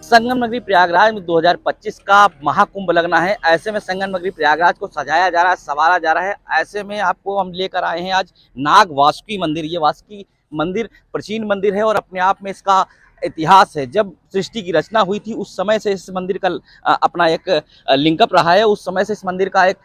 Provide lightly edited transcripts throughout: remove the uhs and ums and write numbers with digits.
संगम नगरी प्रयागराज में 2025 का महाकुंभ लगना है। ऐसे में संगम नगरी प्रयागराज को सजाया जा रहा है, संवारा जा रहा है। ऐसे में आपको हम लेकर आए हैं आज नाग वासुकी मंदिर। ये वासुकी मंदिर प्राचीन मंदिर है और अपने आप में इसका इतिहास है। जब सृष्टि की रचना हुई थी उस समय से इस मंदिर का अपना एक लिंकअप रहा है। उस समय से इस मंदिर का एक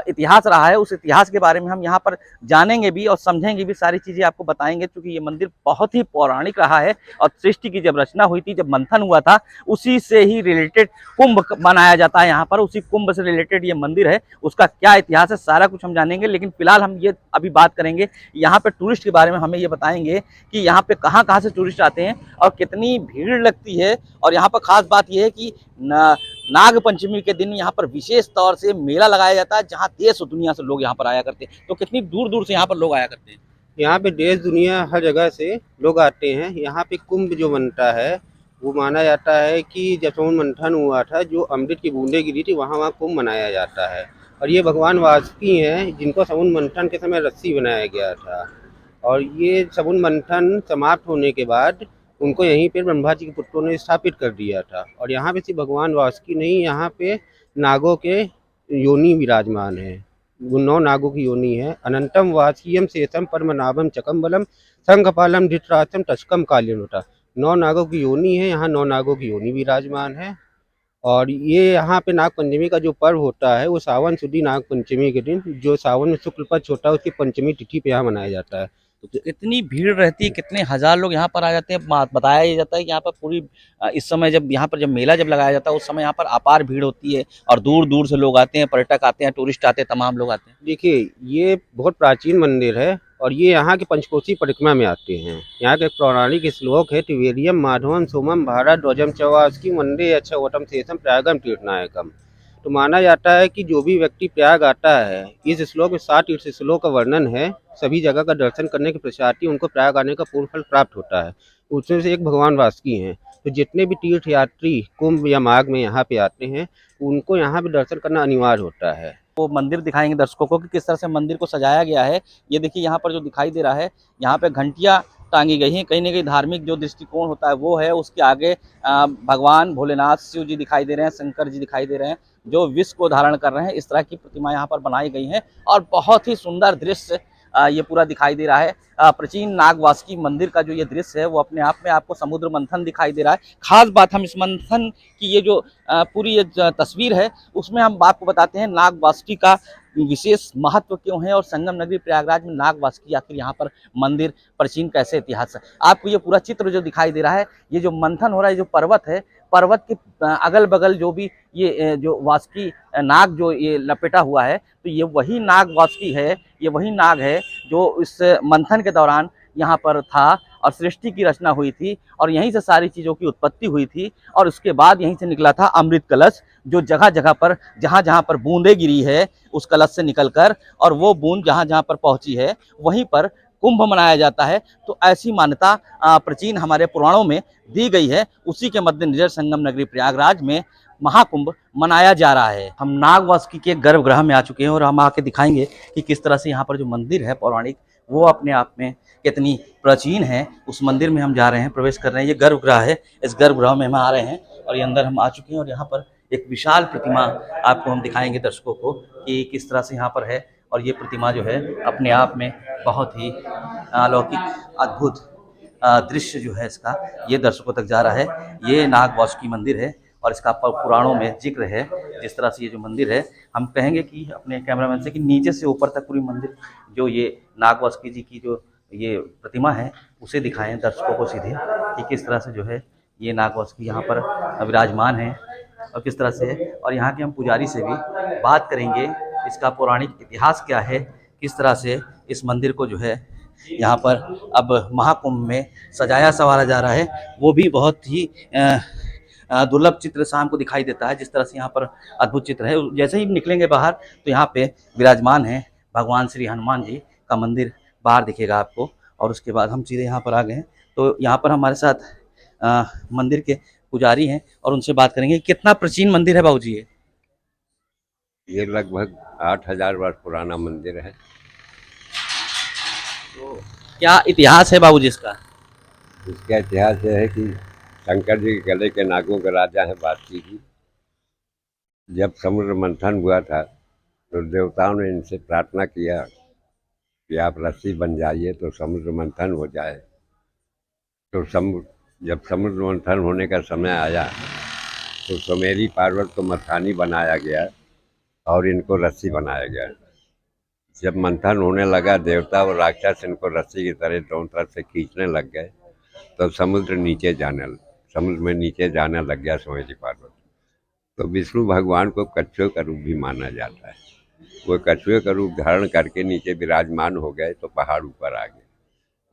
इतिहास रहा है। उस इतिहास के बारे में हम यहाँ पर जानेंगे भी और समझेंगे भी, सारी चीज़ें आपको बताएंगे, क्योंकि ये मंदिर बहुत ही पौराणिक रहा है। और सृष्टि की जब रचना हुई थी, जब मंथन हुआ था, उसी से ही रिलेटेड कुंभ मनाया जाता है यहाँ पर। उसी कुंभ से रिलेटेड ये मंदिर है। उसका क्या इतिहास है सारा कुछ हम जानेंगे। लेकिन फिलहाल हम ये अभी बात करेंगे यहाँ पे टूरिस्ट के बारे में। हमें ये बताएंगे कि यहाँ पे कहाँ कहाँ से टूरिस्ट आते हैं और कितनी भीड़ लगती है। और यहाँ पर खास बात यह है कि नाग पंचमी के दिन यहाँ पर विशेष तौर से मेला लगाया जाता है, जहाँ देश और दुनिया से लोग यहाँ पर आया करते हैं। तो कितनी दूर दूर से यहाँ पर लोग आया करते हैं। यहाँ पे देश दुनिया हर जगह से लोग आते हैं। यहाँ पे कुंभ जो बनता है वो माना जाता है कि जब समुद्र मंथन हुआ था, जो अमृत की बूंदें गिरी थी, वहाँ कुंभ मनाया जाता है। और ये भगवान वासुकी हैं, जिनको समुद्र मंथन के समय रस्सी बनाया गया था। और ये समुद्र मंथन समाप्त होने के बाद उनको यहीं पे ब्रह्मा जी के पुत्रों ने स्थापित कर दिया था। और यहाँ पे सिर्फ भगवान वासुकी नहीं, यहाँ पे नागों के योनि विराजमान है। वो 9 नागों की योनि है। अनंतम वासियम शेषम परमनाभम चकम्बलम संघपालम धृतराष्ट्रम तस्कम काल्यनुता। 9 नागों की योनि है। यहाँ 9 नागों की योनि विराजमान है। और ये यहाँ पे नाग पंचमी का जो पर्व होता है वो सावन शुद्धि नाग पंचमी के दिन, जो सावन में शुक्ल पक्ष होता है, उसकी पंचमी तिथि पे यहाँ मनाया जाता है। तो कितनी भीड़ रहती है, कितने हजार लोग यहाँ पर आ जाते हैं। बताया ये जाता है कि यहाँ पर पूरी इस समय जब यहाँ पर जब मेला जब लगाया जाता है उस समय यहाँ पर अपार भीड़ होती है और दूर दूर से लोग आते हैं, पर्यटक आते हैं, टूरिस्ट आते हैं, तमाम लोग आते हैं। देखिए, ये बहुत प्राचीन मंदिर है और ये यहाँ की पंचकोशी परिक्रमा में आते हैं। यहाँ के एक पौराणिक श्लोक है, त्रिवेदियम माधवम सोमम भारत ध्वजम चौवासकी वंदे अक्षवटम शेषम प्रयागम तीर्थनायकम। तो माना जाता है कि जो भी व्यक्ति प्रयाग आता है, इस श्लोक में 7 तीर्थ श्लोक का वर्णन है। सभी जगह का दर्शन करने के पश्चात ही उनको प्रयाग आने का पूर्ण फल प्राप्त होता है। उसमें से एक भगवान वासुकी हैं। तो जितने भी तीर्थ यात्री कुंभ या माघ में यहाँ पे आते हैं, उनको यहाँ पे दर्शन करना अनिवार्य होता है। वो मंदिर दिखाएंगे दर्शकों को कि किस तरह से मंदिर को सजाया गया है। ये देखिए यहाँ पर जो दिखाई दे रहा है, यहाँ पे घंटियाँ टांगी गई हैं। कहीं ना कहीं धार्मिक जो दृष्टिकोण होता है वो है। उसके आगे भगवान भोलेनाथ, शिव जी दिखाई दे रहे हैं, शंकर जी दिखाई दे रहे हैं, जो विश्व को धारण कर रहे हैं। इस तरह की प्रतिमा यहाँ पर बनाई गई है और बहुत ही सुंदर दृश्य ये पूरा दिखाई दे रहा है। प्राचीन नाग वासुकी मंदिर का जो ये दृश्य है वो अपने आप में आपको समुद्र मंथन दिखाई दे रहा है। खास बात, हम इस मंथन की ये जो पूरी ये तस्वीर है उसमें हम आपको बताते हैं नाग वासुकी का विशेष महत्व क्यों है और संगम नगरी प्रयागराज में नाग वासुकी आखिर यहाँ पर मंदिर प्राचीन कैसे इतिहास है। आपको ये पूरा चित्र जो दिखाई दे रहा है, ये जो मंथन हो रहा है, जो पर्वत है, पर्वत के अगल बगल जो भी ये जो वासुकी नाग जो ये लपेटा हुआ है, तो ये वही नाग वासुकी है। ये वही नाग है जो इस मंथन के दौरान यहाँ पर था और सृष्टि की रचना हुई थी और यहीं से सारी चीज़ों की उत्पत्ति हुई थी। और उसके बाद यहीं से निकला था अमृत कलश, जो जगह जगह पर जहाँ जहाँ पर बूंदें गिरी है उस कलश से निकलकर, और वो बूंद जहाँ जहाँ पर पहुँची है वहीं पर कुंभ मनाया जाता है। तो ऐसी मान्यता प्राचीन हमारे पुराणों में दी गई है। उसी के मद्देनजर संगम नगरी प्रयागराज में महाकुंभ मनाया जा रहा है। हम नाग वासुकी के गर्भगृह में आ चुके हैं और हम आके दिखाएंगे कि किस तरह से यहाँ पर जो मंदिर है पौराणिक, वो अपने आप में कितनी प्राचीन है। उस मंदिर में हम जा रहे हैं, प्रवेश कर रहे हैं। ये गर्भगृह है, इस गर्भगृह में हम आ रहे हैं और ये अंदर हम आ चुके हैं। और यहाँ पर एक विशाल प्रतिमा आपको हम दिखाएंगे दर्शकों को कि किस तरह से यहाँ पर है। और ये प्रतिमा जो है अपने आप में बहुत ही अलौकिक अद्भुत दृश्य जो है इसका, ये दर्शकों तक जा रहा है। ये नाग वासुकी मंदिर है और इसका पुराणों में जिक्र है। जिस तरह से ये जो मंदिर है, हम कहेंगे कि अपने कैमरामैन से कि नीचे से ऊपर तक पूरी मंदिर जो ये नाग वासुकी जी की जो ये प्रतिमा है उसे दिखाएं दर्शकों को सीधे कि किस तरह से जो है ये नाग वासुकी यहाँ पर विराजमान है और किस तरह से है। और यहाँ के हम पुजारी से भी बात करेंगे, इसका पौराणिक इतिहास क्या है, किस तरह से इस मंदिर को जो है यहाँ पर अब महाकुंभ में सजाया संवारा जा रहा है। वो भी बहुत ही दुर्लभ चित्र शाम को दिखाई देता है। जिस तरह से यहाँ पर अद्भुत चित्र है, जैसे ही निकलेंगे बाहर तो यहाँ पे विराजमान है भगवान श्री हनुमान जी का मंदिर बाहर दिखेगा आपको। और उसके बाद हम सीधे यहाँ पर आ गए हैं। तो यहाँ पर हमारे साथ मंदिर के पुजारी हैं और उनसे बात करेंगे। कितना प्राचीन मंदिर है बाबूजी ये लगभग 8000 वर्ष पुराना मंदिर है। तो क्या इतिहास है बाबूजी इसका? इसका इतिहास यह है कि शंकर जी के गले के नागों के राजा हैं बासुकी जी। जब समुद्र मंथन हुआ था तो देवताओं ने इनसे प्रार्थना किया कि आप रस्सी बन जाइए तो समुद्र मंथन हो जाए। तो जब समुद्र मंथन होने का समय आया तो सुमेरी पर्वत को मथानी बनाया गया और इनको रस्सी बनाया गया। जब मंथन होने लगा, देवता और राक्षस इनको रस्सी की तरह दोनों तरफ से खींचने लग गए, तो समुद्र में नीचे जाने लग गया सुमेरी पर्वत। तो विष्णु भगवान को कछुए का रूप भी माना जाता है। वो कछुए का रूप धारण करके नीचे विराजमान हो गए तो पहाड़ ऊपर आ गए।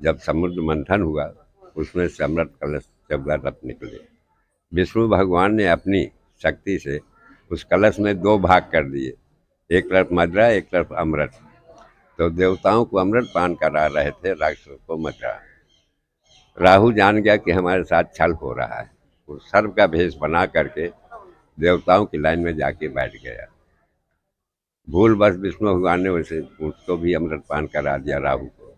जब समुद्र मंथन हुआ उसमें से अमृत कलश 14 रत्न निकले। विष्णु भगवान ने अपनी शक्ति से उस कलश में 2 भाग कर दिए, एक तरफ मदरा एक तरफ अमृत। तो देवताओं को अमृत पान करा रहे थे, राक्षसों को मदरा। राहु जान गया कि हमारे साथ छल हो रहा है, वो सर्प का भेष बना करके देवताओं की लाइन में जाके बैठ गया। भूल बस विष्णु भगवान ने वैसे उसको भी अमृत पान करा दिया राहु को।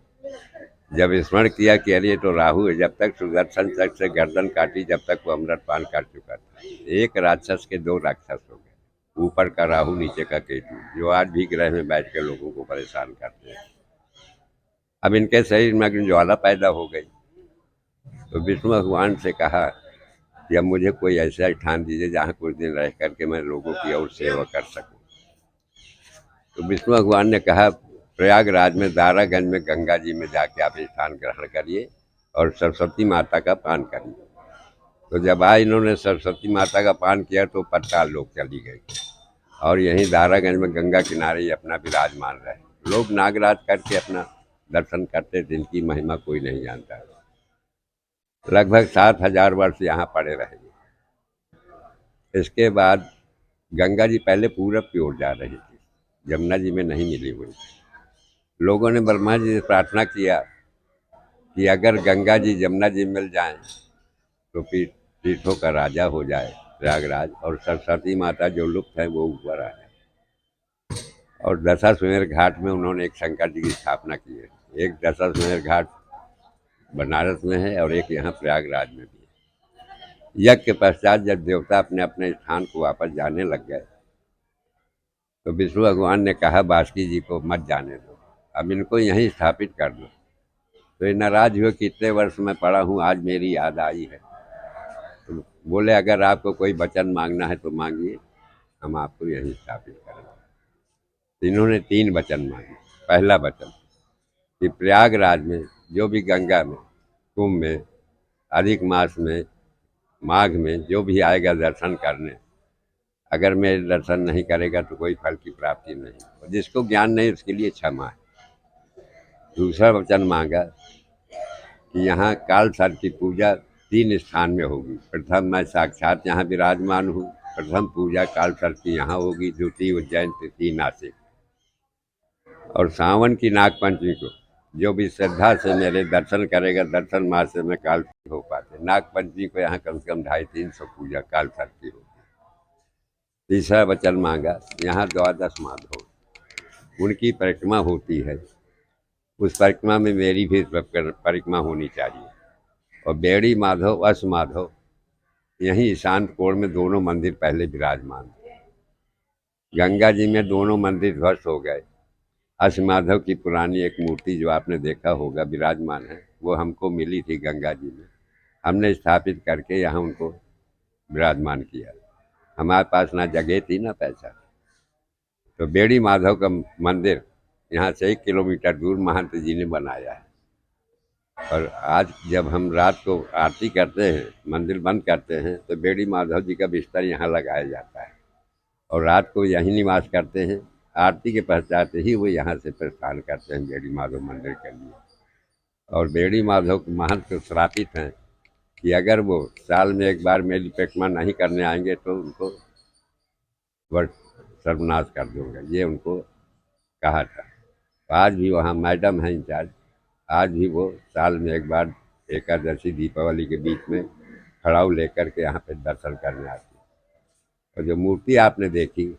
जब स्मरण किया कि अरे तो राहु है, जब तक सुदर्शन चक्र से गर्दन काटी जब तक वो अमृत पान कर चुका था। एक राक्षस के 2 राक्षस हो गए, ऊपर का राहु नीचे का केतु, जो आज भी ग्रह में बैठ के लोगों को परेशान करते हैं। अब इनके शरीर में अग्नि ज्वाला पैदा हो गई। तो विष्णु भगवान से कहा कि अब मुझे कोई ऐसा स्थान दीजिए जहाँ कुछ दिन रह करके मैं लोगों की और सेवा कर सकूं। तो विष्णु भगवान ने कहा प्रयागराज में दारागंज में गंगा जी में जाके आप स्थान ग्रहण करिए और सरस्वती माता का पान करिए। तो जब आज इन्होंने सरस्वती माता का पान किया तो पत्ताल लोग चली गई और यहीं दारागंज में गंगा किनारे ही अपना विराजमान रहे। लोग नागराज करके अपना दर्शन करते थे, इनकी महिमा कोई नहीं जानता। लगभग 7,000 वर्ष यहाँ पड़े रहेंगे। इसके बाद गंगा जी पहले पूरब की ओर जा रही थी, यमुना जी में नहीं मिली हुई। लोगों ने ब्रह्मा जी से प्रार्थना किया कि अगर गंगा जी यमुना जी मिल जाएं तो फिर तीर्थों का राजा हो जाए प्रयागराज, और सरस्वती माता जो लुप्त है वो ऊपर आए। और दशाश्वमेध घाट में उन्होंने एक शंकर जी की स्थापना की है। एक दशाश्वमेध घाट बनारस में है और एक यहाँ प्रयागराज में भी है। यज्ञ के पश्चात जब देवता अपने अपने स्थान को वापस जाने लग गए तो विष्णु भगवान ने कहा बासुकी जी को मत जाने दो, अब इनको यहीं स्थापित कर दो। तो ये नाराज हुए कि इतने वर्ष में पड़ा हूँ, आज मेरी याद आई है। तो बोले अगर आपको कोई वचन मांगना है तो मांगिए, हम आपको यहीं स्थापित करेंगे। इन्होंने 3 वचन मांगे। पहला वचन कि प्रयागराज में जो भी गंगा में, कुंभ में, अधिक मास में, माघ में जो भी आएगा दर्शन करने, अगर मेरे दर्शन नहीं करेगा तो कोई फल की प्राप्ति नहीं, और जिसको ज्ञान नहीं उसके लिए क्षमा है। दूसरा वचन मांगा कि यहाँ काल सर्प की पूजा 3 स्थान में होगी। प्रथम मैं साक्षात यहाँ विराजमान हूँ, प्रथम पूजा काल सर्प की यहाँ होगी, द्वितीय उज्जैन, तृतीय नासिक। और सावन की नागपंचमी को जो भी श्रद्धा से मेरे दर्शन करेगा, दर्शन मास से मैं काल हो पाते। नागपंचमी को यहाँ कम से कम 250-300 पूजा काल सर्प की होगी। तीसरा वचन मांगा, यहाँ 12 माधव उनकी परिक्रमा होती है, उस परिक्रमा में मेरी भी परिक्रमा होनी चाहिए। और बेड़ी माधव, अश्व माधव यहीं ईशान कोण में दोनों मंदिर पहले विराजमान थे। गंगा जी में दोनों मंदिर ध्वस्त हो गए। अश्व माधव की पुरानी एक मूर्ति जो आपने देखा होगा विराजमान है, वो हमको मिली थी गंगा जी में, हमने स्थापित करके यहाँ उनको विराजमान किया। हमारे पास ना जगह थी ना पैसा। तो बेड़ी माधव का मंदिर यहाँ से 1 किलोमीटर दूर महंत जी ने बनाया है। और आज जब हम रात को आरती करते हैं, मंदिर बंद करते हैं, तो बेड़ी माधव जी का बिस्तर यहाँ लगाया जाता है और रात को यहीं निवास करते हैं। आरती के पश्चात ही वो यहाँ से प्रस्थान करते हैं बेड़ी माधव मंदिर के लिए। और बेड़ी माधव महंत को श्रापित हैं कि अगर वो साल में एक बार मेरी परिक्रमा नहीं करने आएंगे तो उनको वर्ष सर्वनाश कर दूँगा, ये उनको कहा था। आज भी वहाँ मैडम हैं इंचार्ज, आज भी वो साल में एक बार एकादशी दीपावली के बीच में खड़ाऊ लेकर के यहाँ पे दर्शन करने आती है। और जो मूर्ति आपने देखी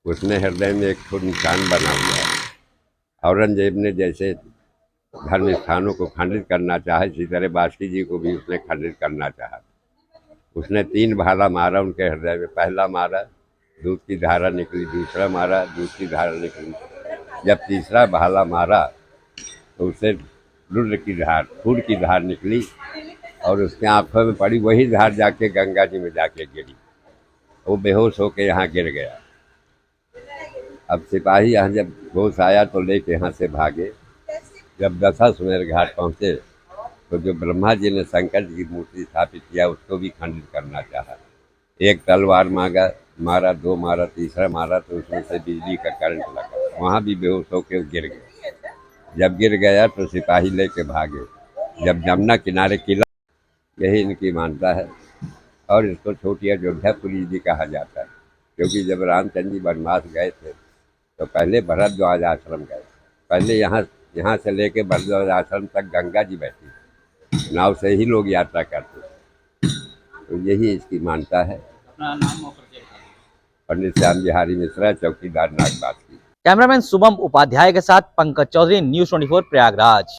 उसमें हृदय में एक ठो निशान बना हुआ है। औरंगजेब ने जैसे धर्म स्थानों को खंडित करना चाहा, इसी तरह बासुकी जी को भी उसने खंडित करना चाहा। उसने 3 भाला मारा उनके हृदय में। पहला मारा, दूध की धारा निकली। दूसरा मारा, दूध की धारा निकली। जब तीसरा भाला मारा तो उसे रुद्र की धार, खून की धार निकली और उसके आंखों में पड़ी। वही धार जाके गंगा जी में जाके गिरी। वो बेहोश होके यहाँ गिर गया। अब सिपाही यहाँ जब होश आया तो लेके यहाँ से भागे। जब दशाश्वमेध घाट पहुँचे तो जो ब्रह्मा जी ने शंकर जी की मूर्ति स्थापित किया उसको भी खंडित करना चाहा। एक तलवार मारा, 2 मारा, तीसरा मारा तो उसमें से बिजली का करंट लगा। वहाँ भी बेहोश होकर गिर गए। जब गिर गया तो सिपाही लेके भागे। जब जमुना किनारे किला, यही इनकी मान्यता है। और इसको छोटी अयोध्यापुरी भी कहा जाता है, क्योंकि जब रामचंद्र जी वनवास गए थे तो पहले भरद्वाज आश्रम गए। पहले यहाँ से लेके भरद्वाज आश्रम तक गंगा जी बहती, नाव से ही लोग यात्रा करते। तो यही इसकी मान्यता है। अपना नाम और परिचय बता दीजिए। पंडित श्याम बिहारी मिश्रा, चौकीदार नागबाद की। कैमरामैन शुभम उपाध्याय के साथ पंकज चौधरी, न्यूज़ 24 प्रयागराज।